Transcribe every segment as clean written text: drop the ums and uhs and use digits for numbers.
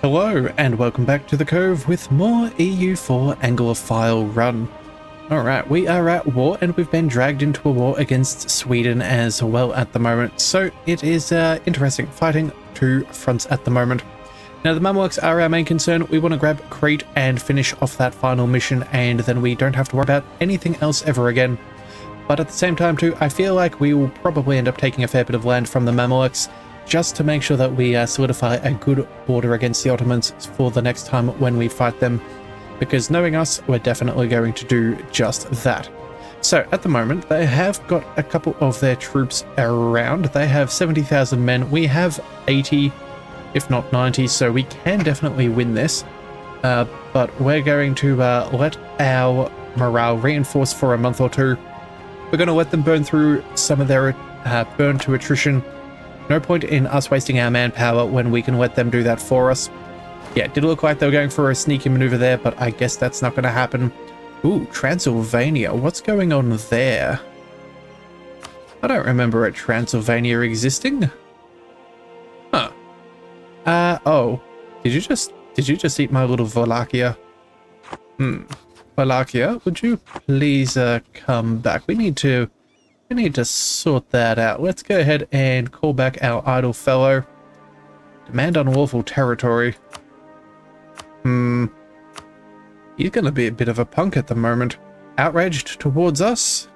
Hello and welcome back to the Cove with more EU4 Anglophile run. Alright, we are at war and we've been dragged into a war against Sweden as well at the moment. So it is interesting, fighting two fronts at the moment. Now the Mamelukes are our main concern. We want to grab Crete and finish off that final mission, and then we don't have to worry about anything else ever again. But at the same time too, I feel like we will probably end up taking a fair bit of land from the Mamelukes, just to make sure that we solidify a good border against the Ottomans for the next time when we fight them, because knowing us, we're definitely going to do just that. So at the moment, they have got a couple of their troops around. They have 70,000 men. We have 80, if not 90, so we can definitely win this. But we're going to let our morale reinforce for a month or two. We're going to let them burn through some of their burn to attrition. No point in us wasting our manpower when we can let them do that for us. Yeah, it did look like they were going for a sneaky maneuver there, but I guess that's not going to happen. Ooh, Transylvania. What's going on there? I don't remember a Transylvania existing. Huh. Oh. Did you just eat my little Wallachia? Wallachia, would you please come back? We need to sort that out. Let's go ahead and call back our idle fellow. Demand unlawful territory. He's gonna be a bit of a punk at the moment. Outraged towards us?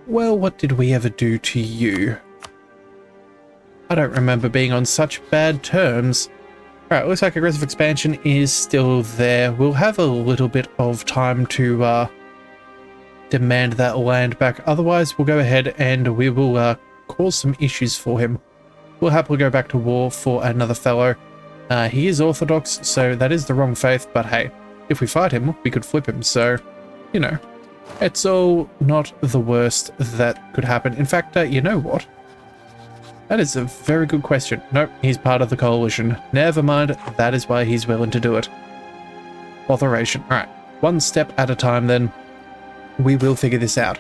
Well, what did we ever do to you? I don't remember being on such bad terms. Alright, looks like aggressive expansion is still there. We'll have a little bit of time to demand that land back. Otherwise, we'll go ahead and we will cause some issues for him. We'll happily go back to war for another fellow. He is Orthodox, so that is the wrong faith, but hey, if we fight him, we could flip him, so, you know, it's all not the worst that could happen. In fact, you know what? That is a very good question. Nope, he's part of the coalition. Never mind, that is why he's willing to do it. Botheration. Alright, one step at a time then. We will figure this out.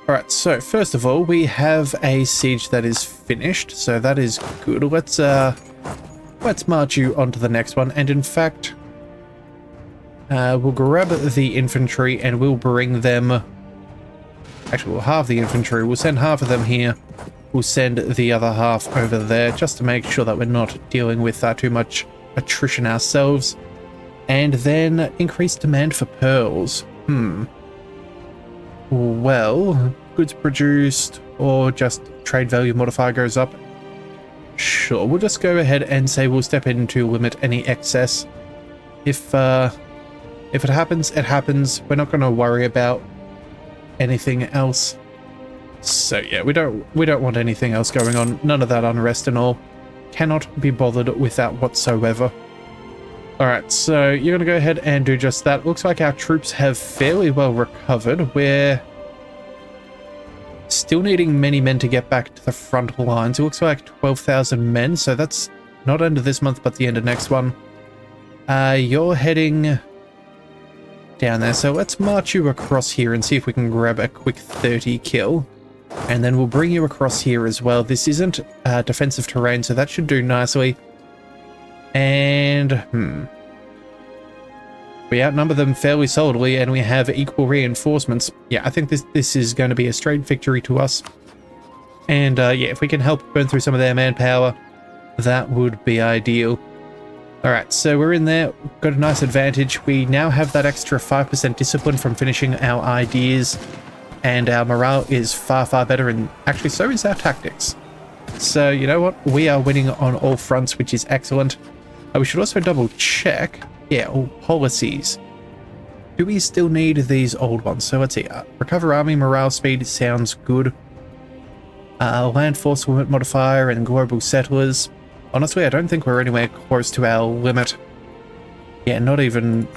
Alright, so first of all, we have a siege that is finished, so that is good. Let's march you on to the next one, and in fact, we'll grab the infantry and we'll bring them... Actually, we'll halve the infantry. We'll send half of them here. We'll send the other half over there, just to make sure that we're not dealing with too much attrition ourselves. And then increase demand for pearls. Well, goods produced or just trade value modifier goes up. Sure, we'll just go ahead and say we'll step in to limit any excess. If it happens, it happens. We're not going to worry about anything else. So yeah, we don't want anything else going on. None of that unrest and all. Cannot be bothered with that whatsoever. Alright, so you're going to go ahead and do just that. Looks like our troops have fairly well recovered. We're still needing many men to get back to the front lines. It looks like 12,000 men, so that's not end of this month, but the end of next one. You're heading down there, so let's march you across here and see if we can grab a quick 30 kill. And then we'll bring you across here as well. This isn't defensive terrain, so that should do nicely. And, we outnumber them fairly solidly, and we have equal reinforcements. Yeah, I think this is going to be a straight victory to us. And, yeah, if we can help burn through some of their manpower, that would be ideal. Alright, so we're in there, got a nice advantage. We now have that extra 5% discipline from finishing our ideas, and our morale is far, far better, and actually so is our tactics. So, you know what? We are winning on all fronts, which is excellent. We should also double check. Yeah, all policies. Do we still need these old ones? So let's see. Recover army morale speed sounds good. Land force limit modifier and global settlers. Honestly, I don't think we're anywhere close to our limit. Yeah, not even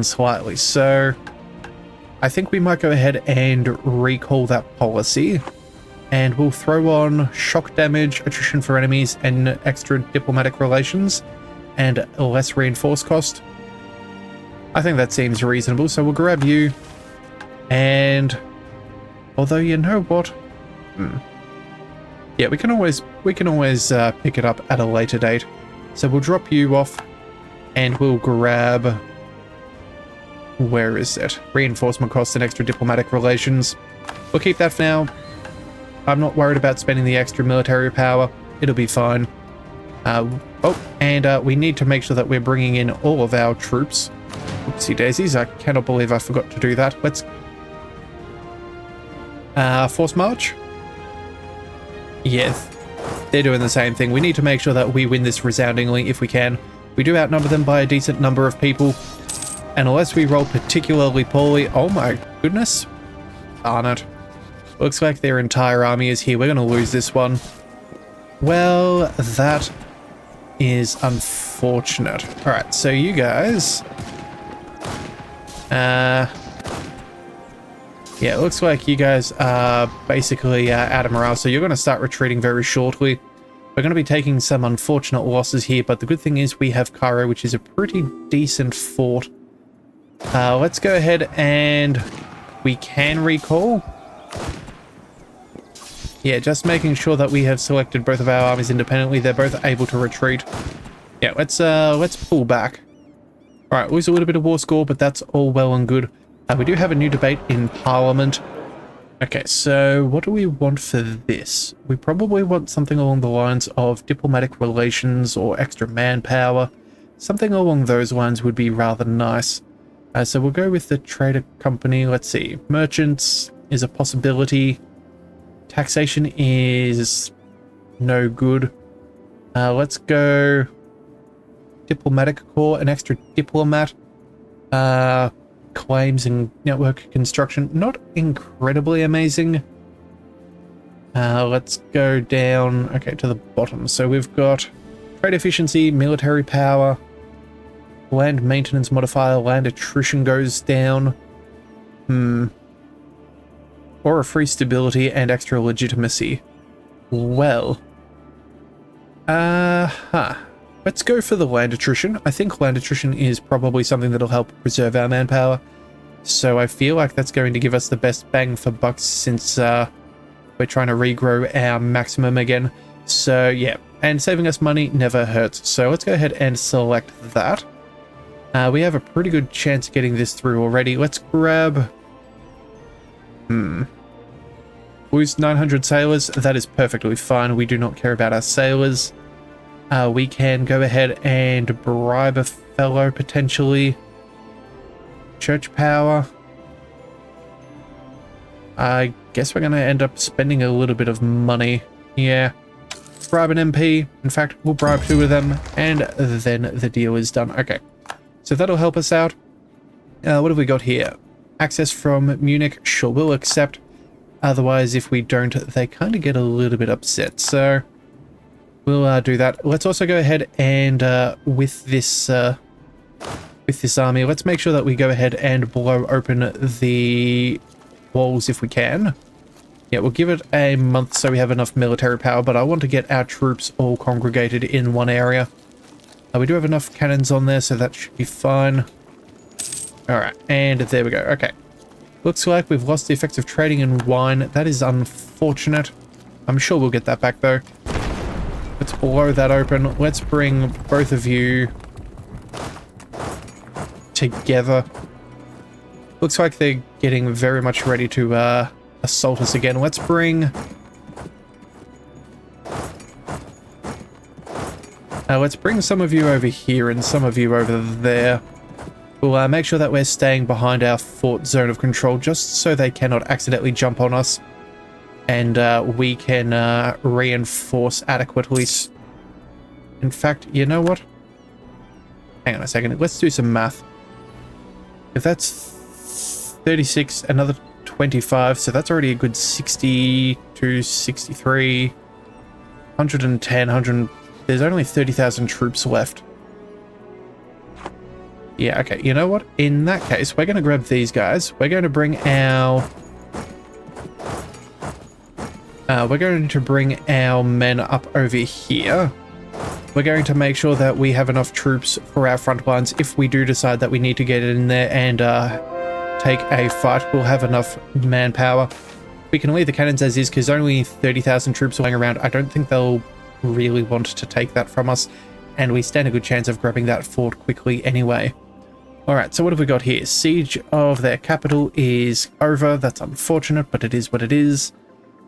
slightly. So I think we might go ahead and recall that policy. And we'll throw on shock damage, attrition for enemies, and extra diplomatic relations. And less reinforce cost. I think that seems reasonable, so we'll grab you. And although, you know what? Yeah, we can always pick it up at a later date. So we'll drop you off and we'll grab... Where is it? Reinforcement costs and extra diplomatic relations. We'll keep that for now. I'm not worried about spending the extra military power. It'll be fine. We need to make sure that we're bringing in all of our troops. Oopsie daisies, I cannot believe I forgot to do that. Let's... force march? Yes, they're doing the same thing. We need to make sure that we win this resoundingly if we can. We do outnumber them by a decent number of people. And unless we roll particularly poorly... Oh my goodness. Darn it. Looks like their entire army is here. We're going to lose this one. Well, that is unfortunate. Alright, so you guys... yeah, it looks like you guys are basically out of morale, so you're going to start retreating very shortly. We're going to be taking some unfortunate losses here, but the good thing is we have Cairo, which is a pretty decent fort. Let's go ahead and we can recall. Yeah, just making sure that we have selected both of our armies independently. They're both able to retreat. Yeah, let's pull back. All right, lose a little bit of war score, but that's all well and good. We do have a new debate in Parliament. Okay, so what do we want for this? We probably want something along the lines of diplomatic relations or extra manpower. Something along those lines would be rather nice. So we'll go with the trader company. Let's see. Merchants is a possibility. Taxation is no good. Let's go diplomatic corps, an extra diplomat. Claims and network construction, not incredibly amazing. Let's go down, okay, to the bottom. So we've got trade efficiency, military power, land maintenance modifier, land attrition goes down. Or a free stability and extra legitimacy. Well, let's go for the land attrition. I think land attrition is probably something that'll help preserve our manpower. So I feel like that's going to give us the best bang for bucks since we're trying to regrow our maximum again. So yeah, and saving us money never hurts. So let's go ahead and select that. We have a pretty good chance of getting this through already. Let's grab... Lose 900 sailors. That is perfectly fine. We do not care about our sailors. We can go ahead and bribe a fellow, potentially. Church power. I guess we're going to end up spending a little bit of money. Yeah. Bribe an MP. In fact, we'll bribe 2 of them, and then the deal is done. Okay. So that'll help us out. What have we got here? Access from Munich. Sure, we'll accept. Otherwise, if we don't, they kind of get a little bit upset. So... we'll do that. Let's also go ahead and with this army, let's make sure that we go ahead and blow open the walls if we can. Yeah, we'll give it a month so we have enough military power, but I want to get our troops all congregated in one area. We do have enough cannons on there, so that should be fine. Alright, and there we go. Okay. Looks like we've lost the effects of trading in wine. That is unfortunate. I'm sure we'll get that back though. Let's blow that open. Let's bring both of you together. Looks like they're getting very much ready to assault us again. Let's bring... let's bring some of you over here and some of you over there. We'll make sure that we're staying behind our fort zone of control just so they cannot accidentally jump on us. And we can reinforce adequately. In fact, you know what? Hang on a second. Let's do some math. If that's 36, another 25, so that's already a good 62, 63, 110, 100. There's only 30,000 troops left. Yeah, okay. You know what? In that case, we're going to grab these guys. We're going to bring our... we're going to bring our men up over here. We're going to make sure that we have enough troops for our front lines. If we do decide that we need to get in there and take a fight, we'll have enough manpower. We can leave the cannons as is because only 30,000 troops are lying around. I don't think they'll really want to take that from us. and we stand a good chance of grabbing that fort quickly anyway. Alright, so what have we got here? Siege of their capital is over. That's unfortunate, but it is what it is.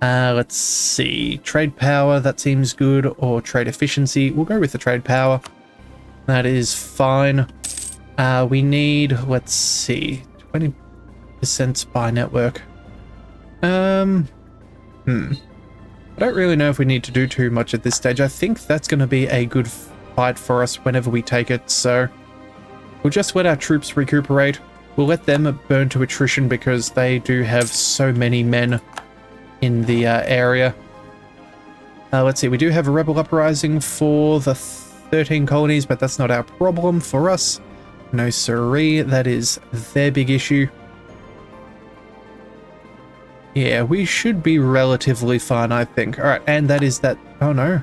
Let's see. Trade power, that seems good. Or trade efficiency. We'll go with the trade power. That is fine. We need, let's see, 20% spy network. I don't really know if we need to do too much at this stage. I think that's going to be a good fight for us whenever we take it, so we'll just let our troops recuperate. We'll let them burn to attrition because they do have so many men in the area. Let's see, we do have a rebel uprising for the 13 colonies, but that's not our problem for us. No siree, that is their big issue. Yeah, we should be relatively fine, I think. Alright, and that is that... Oh no.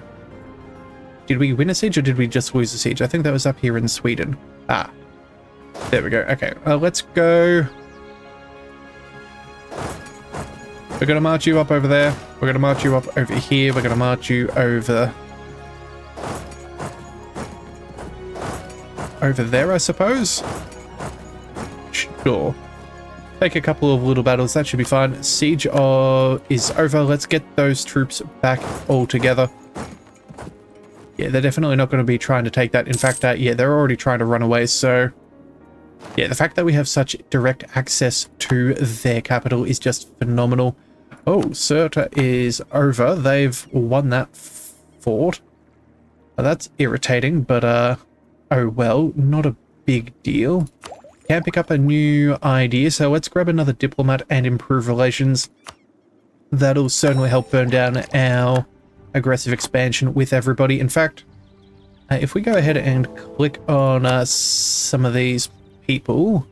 Did we win a siege or did we just lose a siege? I think that was up here in Sweden. Ah. There we go. Okay, let's go. We're going to march you up over there. We're going to march you up over here. We're going to march you over there, I suppose. Sure. Take a couple of little battles. That should be fine. Siege is over. Let's get those troops back all together. Yeah, they're definitely not going to be trying to take that. In fact, yeah, they're already trying to run away. So, yeah, the fact that we have such direct access to their capital is just phenomenal. Oh, Cirta is over. They've won that fort. That's irritating, but, oh well, not a big deal. Can pick up a new idea, so let's grab another diplomat and improve relations. That'll certainly help burn down our aggressive expansion with everybody. In fact, if we go ahead and click on some of these people,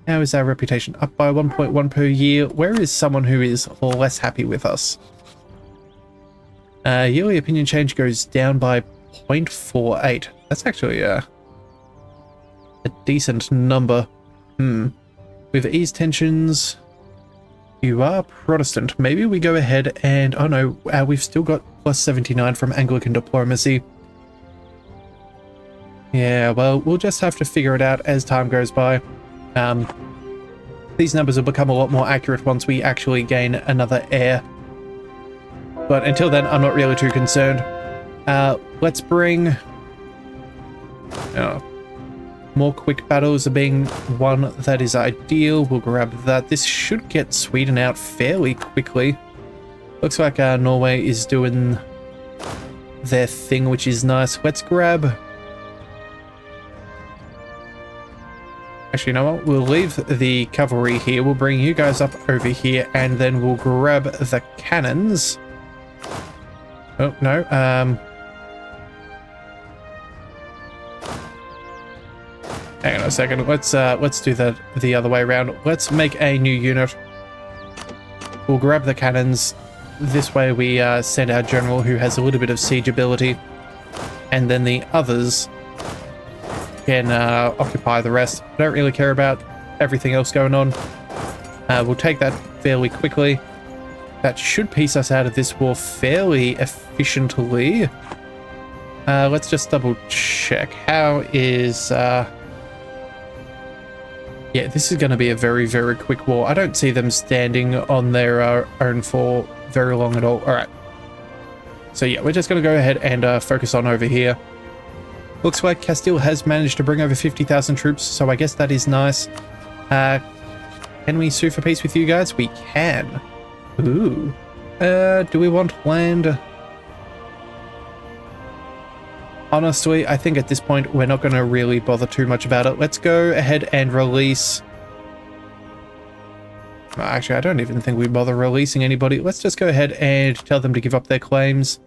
how is our reputation? Up by 1.1 per year. Where is someone who is less happy with us? Yearly opinion change goes down by 0.48. That's actually a decent number. We've eased tensions. You are Protestant. Maybe we go ahead and... Oh no, we've still got plus 79 from Anglican diplomacy. Yeah, well, we'll just have to figure it out as time goes by. These numbers will become a lot more accurate once we actually gain another heir. But until then, I'm not really too concerned. Let's bring... more quick battles are being one. That is ideal. We'll grab that. This should get Sweden out fairly quickly. Looks like Norway is doing their thing, which is nice. Let's grab... Actually, you know what? We'll leave the cavalry here. We'll bring you guys up over here, and then we'll grab the cannons. Oh, no. Hang on a second. Let's do that the other way around. Let's make a new unit. We'll grab the cannons. This way we send our general who has a little bit of siege ability, and then the others can occupy the rest. I don't really care about everything else going on. We'll take that fairly quickly. That should piece us out of this war fairly efficiently. Let's just double check. How is... Yeah, this is going to be a very, very quick war. I don't see them standing on their own for very long at all. All right. So yeah, we're just going to go ahead and focus on over here. Looks like Castile has managed to bring over 50,000 troops, so I guess that is nice. Can we sue for peace with you guys? We can. Ooh. Do we want land? Honestly, I think at this point we're not going to really bother too much about it. Let's go ahead and release... Actually, I don't even think we bother releasing anybody. Let's just go ahead and tell them to give up their claims.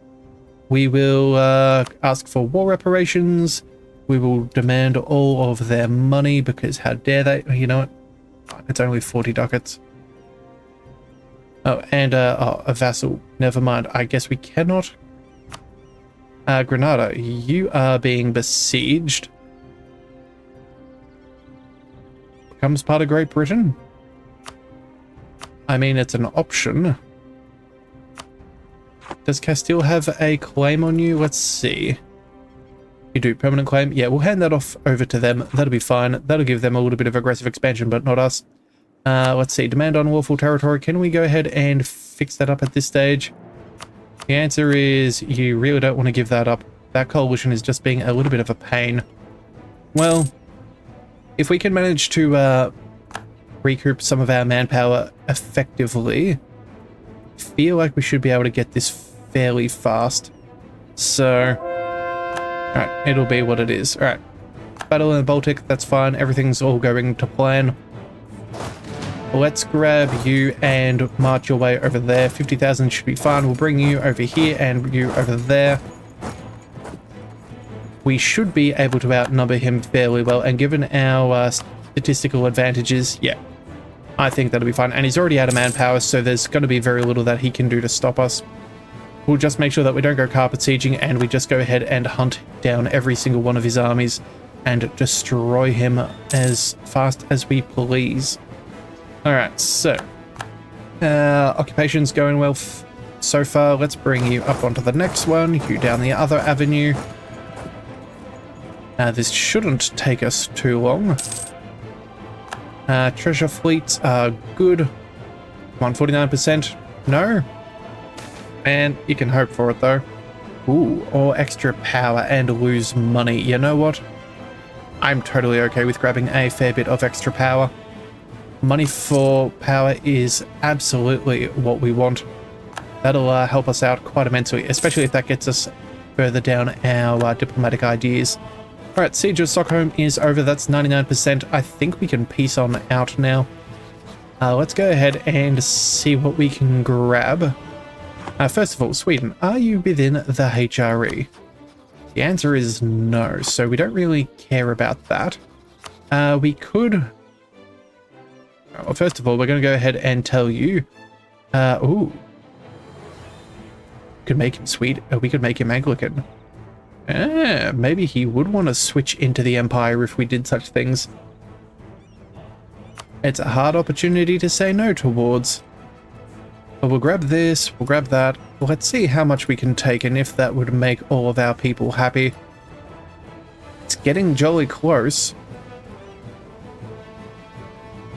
We will ask for war reparations. We will demand all of their money because how dare they? You know what? It's only 40 ducats. Oh, and a vassal. Never mind. I guess we cannot... Granada, you are being besieged. Becomes part of Great Britain. I mean, it's an option. Does Castile have a claim on you? Let's see. You do permanent claim. Yeah, we'll hand that off over to them. That'll be fine. That'll give them a little bit of aggressive expansion, but not us. Let's see. Demand on lawful territory. Can we go ahead and fix that up at this stage? The answer is you really don't want to give that up. That coalition is just being a little bit of a pain. Well, if we can manage to recoup some of our manpower effectively, I feel like we should be able to get this fairly fast. So, alright, it'll be what it is. Alright, battle in the Baltic, that's fine. Everything's all going to plan. Let's grab you and march your way over there. 50,000 should be fine. We'll bring you over here and you over there. We should be able to outnumber him fairly well, and given our statistical advantages, yeah, I think that'll be fine. And he's already out of manpower, so there's going to be very little that he can do to stop us. We'll just make sure that we don't go carpet sieging, and we just go ahead and hunt down every single one of his armies and destroy him as fast as we please. Alright, so occupation's going well so far. Let's bring you up onto the next one, you down the other avenue. This shouldn't take us too long. Treasure fleets are good. Come on, 49%. No? Man, you can hope for it though. Ooh, or extra power and lose money. You know what? I'm totally okay with grabbing a fair bit of extra power. Money for power is absolutely what we want. That'll help us out quite immensely, especially if that gets us further down our diplomatic ideas. Alright, Siege of Stockholm is over. That's 99%. I think we can peace on out now. Let's go ahead and see what we can grab. First of all, Sweden, are you within the HRE? The answer is no, so we don't really care about that. We could... Well, first of all, we're going to go ahead and tell you... ooh. We could make him Swede. We could make him Anglican. Maybe he would want to switch into the Empire if we did such things. It's a hard opportunity to say no towards. But we'll grab this, we'll grab that. Let's see how much we can take and if that would make all of our people happy. It's getting jolly close.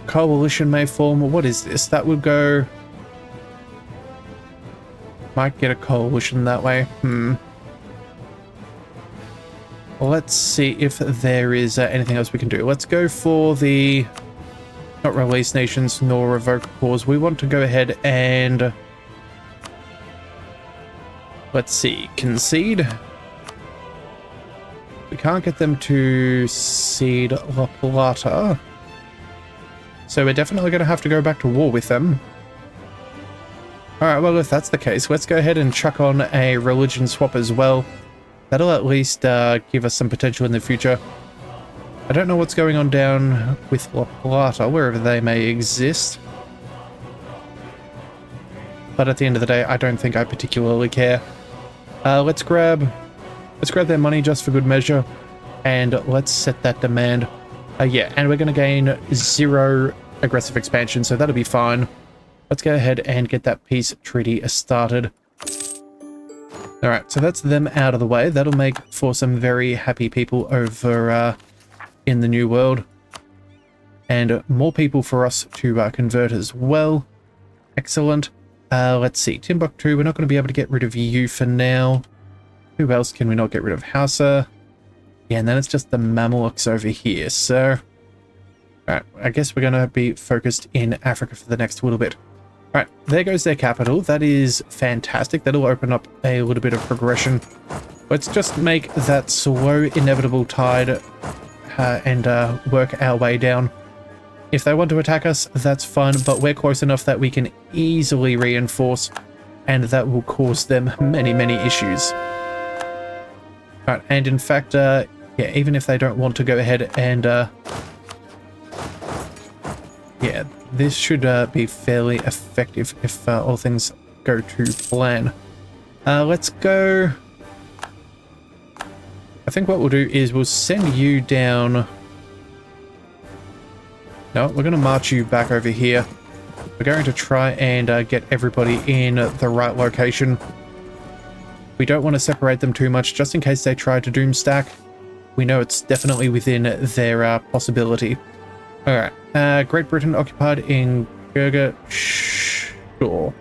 Coalition may form. What is this? That would go... Might get a coalition that way. Let's see if there is anything else we can do. Let's go for the... Not release nations nor revoke cause. We want to go ahead and... Let's see. Concede. We can't get them to cede La Plata. So we're definitely going to have to go back to war with them. Alright, well, if that's the case, let's go ahead and chuck on a religion swap as well. That'll at least give us some potential in the future. I don't know what's going on down with La Plata, wherever they may exist. But at the end of the day, I don't think I particularly care. Let's grab their money just for good measure, and let's set that demand. Yeah, and we're going to gain 0 aggressive expansion, so that'll be fine. Let's go ahead and get that peace treaty started. Alright, so that's them out of the way. That'll make for some very happy people over in the New World. And more people for us to convert as well. Excellent. Let's see. Timbuktu, we're not going to be able to get rid of you for now. Who else can we not get rid of? Hausa. Yeah, and then it's just the Mamelukes over here. So, alright, I guess we're going to be focused in Africa for the next little bit. Alright, there goes their capital. That is fantastic. That'll open up a little bit of progression. Let's just make that slow, inevitable tide and work our way down. If they want to attack us, that's fine, but we're close enough that we can easily reinforce, and that will cause them many, many issues. Alright, and in fact, yeah, even if they don't want to go ahead and... yeah, this should be fairly effective if all things go to plan. Let's go... I think what we'll do is we'll send you down... No, we're going to march you back over here. We're going to try and get everybody in the right location. We don't want to separate them too much, just in case they try to doom stack. we know it's definitely within their possibility. Alright, Great Britain occupied in Gerga, sure.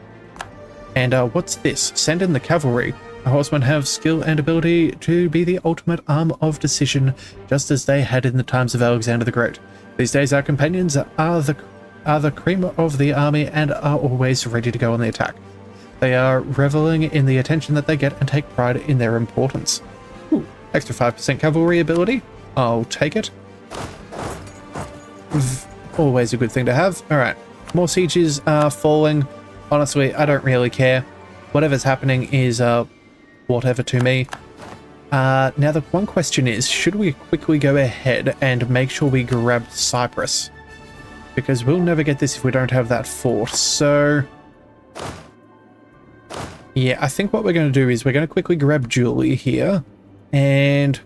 And what's this? Send in the cavalry. The horsemen have skill and ability to be the ultimate arm of decision, just as they had in the times of Alexander the Great. These days our companions are the cream of the army and are always ready to go on the attack. They are reveling in the attention that they get and take pride in their importance. Ooh, extra 5% cavalry ability. I'll take it. Always a good thing to have. Alright, more sieges are falling. Honestly, I don't really care. Whatever's happening is whatever to me. Now the one question is, should we quickly go ahead and make sure we grab Cyprus? Because we'll never get this if we don't have that fort. So yeah, I think what we're going to do is we're going to quickly grab Julie here. And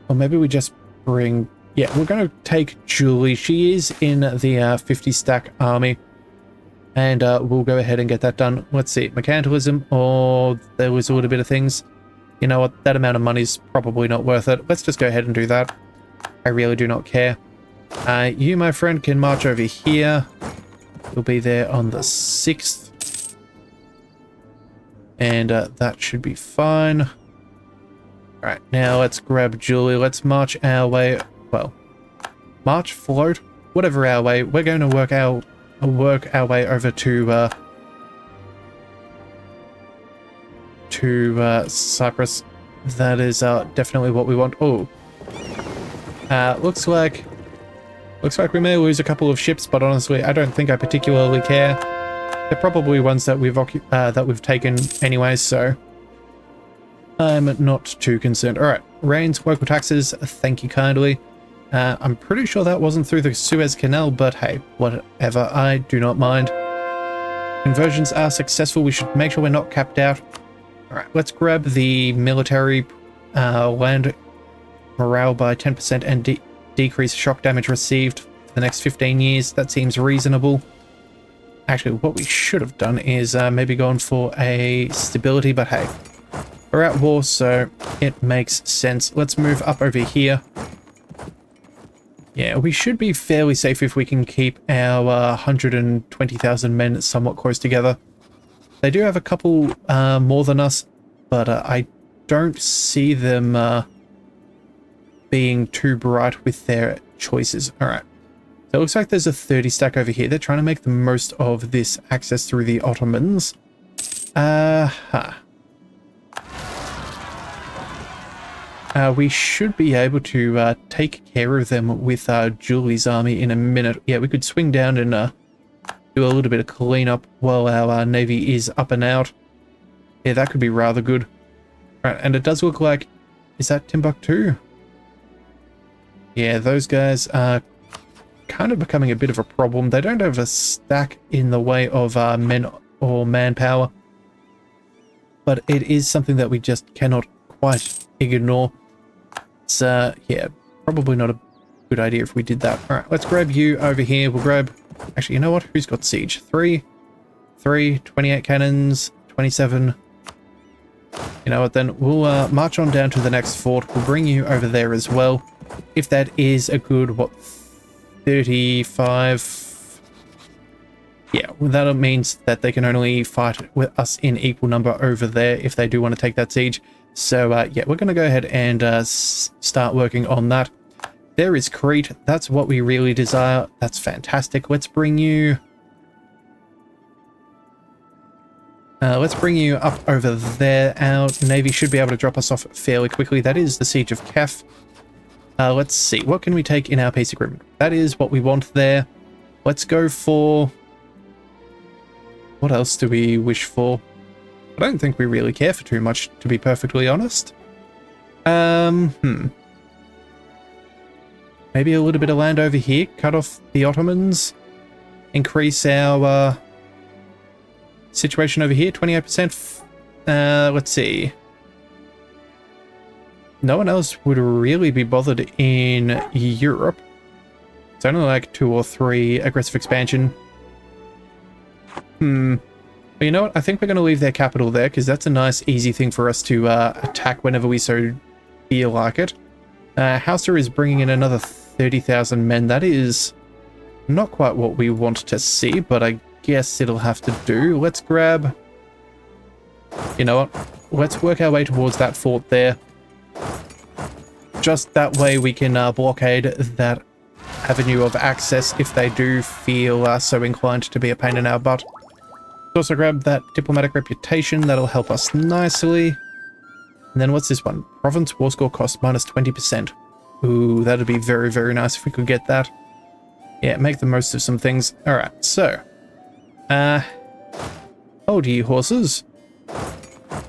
or maybe we just bring... Yeah, we're going to take Julie. She is in the 50 stack army. And we'll go ahead and get that done. Let's see, mercantilism, or there was a little bit of things. You know what, that amount of money is probably not worth it. Let's just go ahead and do that. I really do not care. You, my friend, can march over here. You'll be there on the 6th. And that should be fine. Alright, now let's grab Julie. Let's march our way... Well, march, float, whatever our way. We're going to work our way over to Cyprus. That is definitely what we want. Oh, looks like we may lose a couple of ships, but honestly, I don't think I particularly care. They're probably ones that we've taken anyway, so I'm not too concerned. All right, rains, local taxes. Thank you kindly. I'm pretty sure that wasn't through the Suez Canal, but hey, whatever, I do not mind. Conversions are successful. We should make sure we're not capped out. Alright, let's grab the military land morale by 10% and decrease shock damage received for the next 15 years. That seems reasonable. Actually, what we should have done is maybe gone for a stability, but hey, we're at war, so it makes sense. Let's move up over here. Yeah, we should be fairly safe if we can keep our 120,000 men somewhat close together. They do have a couple more than us, but I don't see them being too bright with their choices. Alright, so it looks like there's a 30 stack over here. They're trying to make the most of this access through the Ottomans. We should be able to take care of them with Julie's army in a minute. Yeah, we could swing down and do a little bit of cleanup while our navy is up and out. Yeah, that could be rather good. Right, and it does look like... Is that Timbuktu? Yeah, those guys are kind of becoming a bit of a problem. They don't have a stack in the way of men or manpower. But it is something that we just cannot quite ignore. It's, yeah, probably not a good idea if we did that. Alright, let's grab you over here. We'll grab... Actually, you know what? Who's got siege? 3, 28 cannons, 27. You know what, then we'll march on down to the next fort. We'll bring you over there as well. If that is a good, what, 35... Yeah, well, that means that they can only fight with us in equal number over there if they do want to take that siege. So, yeah, we're going to go ahead and start working on that. There is Crete. That's what we really desire. That's fantastic. Let's bring you... let's bring you up over there. Our navy should be able to drop us off fairly quickly. That is the Siege of Kef. Let's see. What can we take in our peace agreement? That is what we want there. Let's go for... What else do we wish for? I don't think we really care for too much, to be perfectly honest. Maybe a little bit of land over here. Cut off the Ottomans. Increase our situation over here. 28%. Let's see. No one else would really be bothered in Europe. It's only like 2 or 3 aggressive expansion. But you know what? I think we're going to leave their capital there because that's a nice, easy thing for us to attack whenever we so feel like it. Hauser is bringing in another 30,000 men. That is not quite what we want to see, but I guess it'll have to do. Let's grab... You know what? Let's work our way towards that fort there. Just that way we can blockade that avenue of access if they do feel so inclined to be a pain in our butt. Let's also grab that diplomatic reputation. That'll help us nicely. And then what's this one? Province war score cost minus 20%. Ooh, that'd be very, very nice if we could get that. Yeah, make the most of some things. Alright, so. Hold you horses.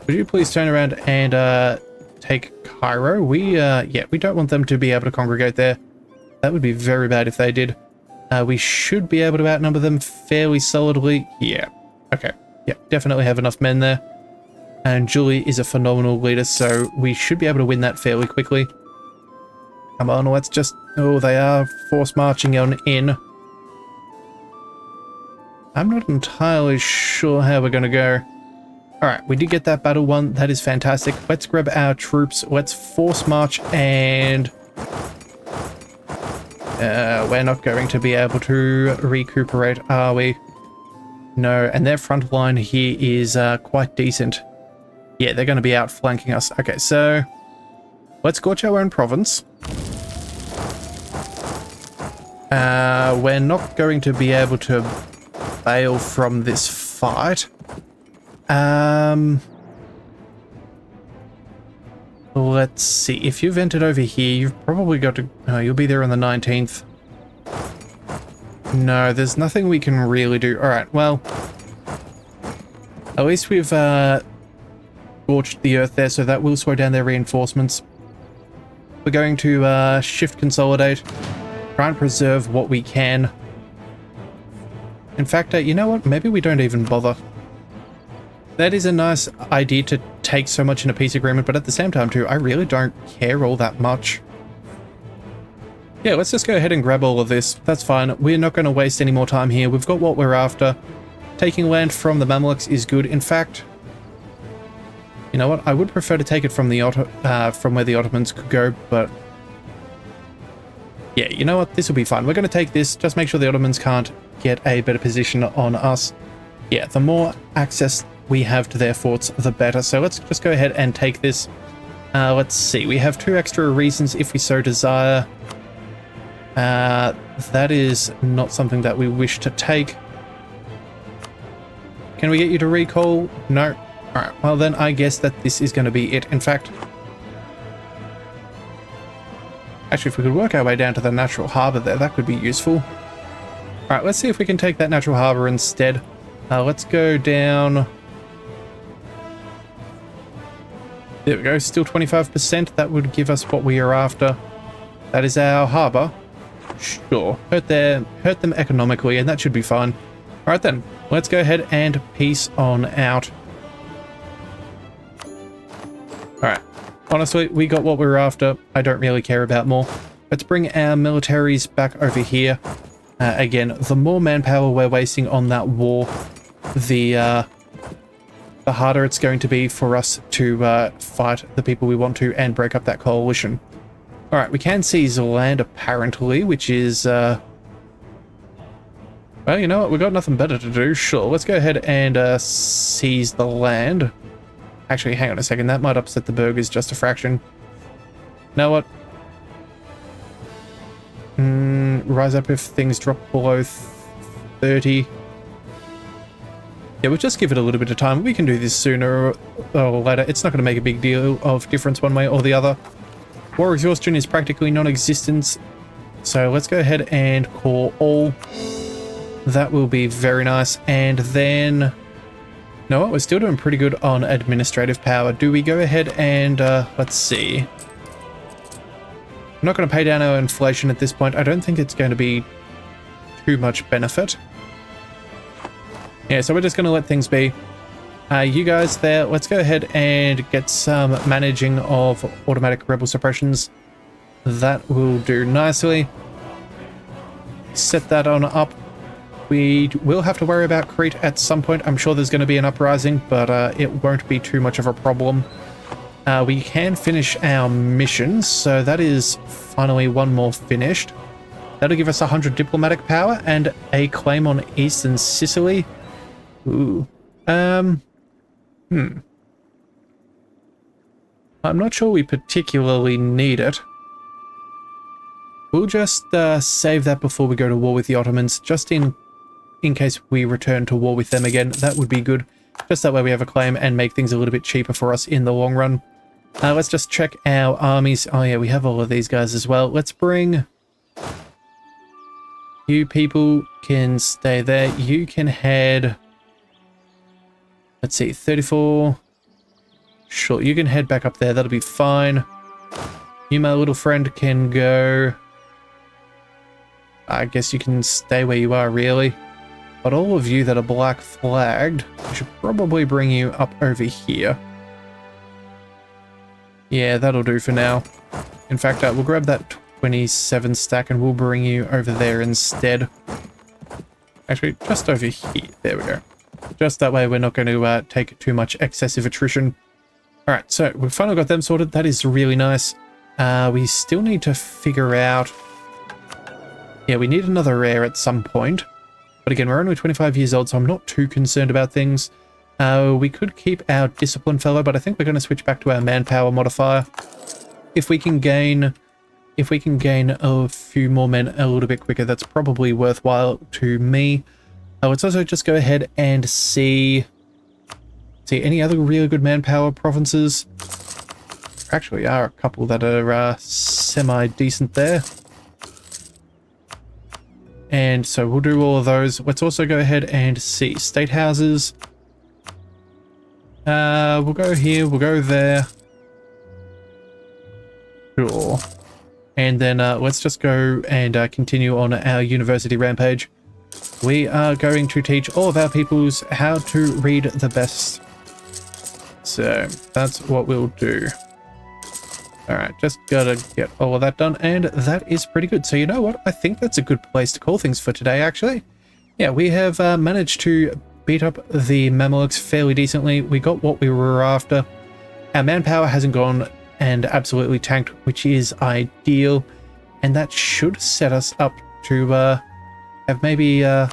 Would you please turn around and take Cairo? Yeah, we don't want them to be able to congregate there. That would be very bad if they did. We should be able to outnumber them fairly solidly. Yeah. Okay. Yeah, definitely have enough men there. And Julie is a phenomenal leader, so we should be able to win that fairly quickly. Come on, let's just... Oh, they are force marching on in. I'm not entirely sure how we're going to go. Alright, we did get that battle won. That is fantastic. Let's grab our troops. Let's force march and... we're not going to be able to recuperate, are we? No, and their front line here is quite decent. Yeah, they're going to be outflanking us. Okay, so let's scorch our own province. We're not going to be able to bail from this fight. Let's see. If you've entered over here, you've probably got to... Oh, you'll be there on the 19th. No, there's nothing we can really do. Alright, well... At least we've scorched the earth there, so that will slow down their reinforcements. We're going to shift consolidate. Try and preserve what we can. In fact, you know what? Maybe we don't even bother. That is a nice idea to take so much in a peace agreement, but at the same time too, I really don't care all that much. Yeah, let's just go ahead and grab all of this. That's fine. We're not going to waste any more time here. We've got what we're after. Taking land from the Mamluks is good. In fact, you know what? I would prefer to take it from the from where the Ottomans could go, but yeah, you know what? This will be fine. We're going to take this. Just make sure the Ottomans can't get a better position on us. Yeah, the more access we have to their forts, the better. So let's just go ahead and take this. Let's see. We have 2 extra reasons if we so desire. That is not something that we wish to take. Can we get you to recall? No. Alright, well then I guess that this is going to be it. In fact, actually if we could work our way down to the natural harbour there, that could be useful. Alright, let's see if we can take that natural harbour instead. Let's go down... There we go, still 25%. That would give us what we are after. That is our harbour. Sure, hurt them economically, and that should be fine. Alright then, let's go ahead and peace on out. Alright, honestly, we got what we were after. I don't really care about more. Let's bring our militaries back over here. Again, the more manpower we're wasting on that war, the harder it's going to be for us to fight the people we want to and break up that coalition. Alright, we can seize land apparently, which is... Well, you know what? We've got nothing better to do. Sure, let's go ahead and seize the land. Actually, hang on a second. That might upset the burgers just a fraction. You know what? Rise up if things drop below 30. Yeah, we'll just give it a little bit of time. We can do this sooner or later. It's not going to make a big deal of difference one way or the other. War exhaustion is practically non-existent. So let's go ahead and call all. That will be very nice. And then... No, what? We're still doing pretty good on administrative power. Do we go ahead and... let's see. I'm not going to pay down our inflation at this point. I don't think it's going to be too much benefit. Yeah, so we're just going to let things be. You guys there, let's go ahead and get some managing of automatic rebel suppressions. That will do nicely. Set that on up. We will have to worry about Crete at some point. I'm sure there's going to be an uprising, but it won't be too much of a problem. We can finish our missions, so that is finally one more finished. That'll give us 100 diplomatic power and a claim on Eastern Sicily. Ooh. I'm not sure we particularly need it. We'll just save that before we go to war with the Ottomans, just in case we return to war with them again. That would be good. Just that way we have a claim and make things a little bit cheaper for us in the long run. Let's just check our armies. Oh yeah, we have all of these guys as well. Let's bring... You people can stay there. You can head... Let's see, 34... Sure, you can head back up there. That'll be fine. You, my little friend, can go... I guess you can stay where you are, really. But all of you that are black flagged, I should probably bring you up over here. Yeah, that'll do for now. In fact, we'll grab that 27 stack and we'll bring you over there instead. Actually, just over here. There we go. Just that way we're not going to take too much excessive attrition. Alright, so we've finally got them sorted. That is really nice. We still need to figure out... Yeah, we need another heir at some point. But again, we're only 25 years old, so I'm not too concerned about things. We could keep our discipline fellow, but I think we're going to switch back to our manpower modifier. If we can gain a few more men a little bit quicker, that's probably worthwhile to me. Let's also just go ahead and see any other really good manpower provinces. There actually are a couple that are semi-decent there. And so we'll do all of those. Let's also go ahead and see state houses. We'll go here, we'll go there. Sure. And then let's just go and continue on our university rampage. We are going to teach all of our peoples how to read the best. So that's what we'll do. Alright, just gotta get all of that done, and that is pretty good. So you know what? I think that's a good place to call things for today, actually. Yeah, we have managed to beat up the Mamelukes fairly decently. We got what we were after. Our manpower hasn't gone and absolutely tanked, which is ideal. And that should set us up to have maybe, you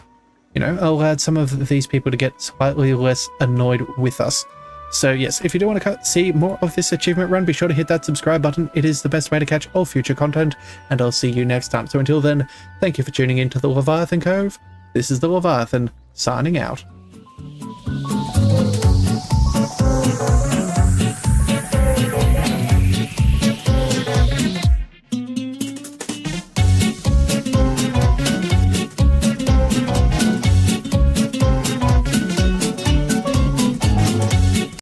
know, allowed some of these people to get slightly less annoyed with us. So yes, if you do want to see more of this achievement run, be sure to hit that subscribe button. It is the best way to catch all future content, and I'll see you next time. So until then, thank you for tuning in to the Leviathan Cove. This is the Leviathan, signing out.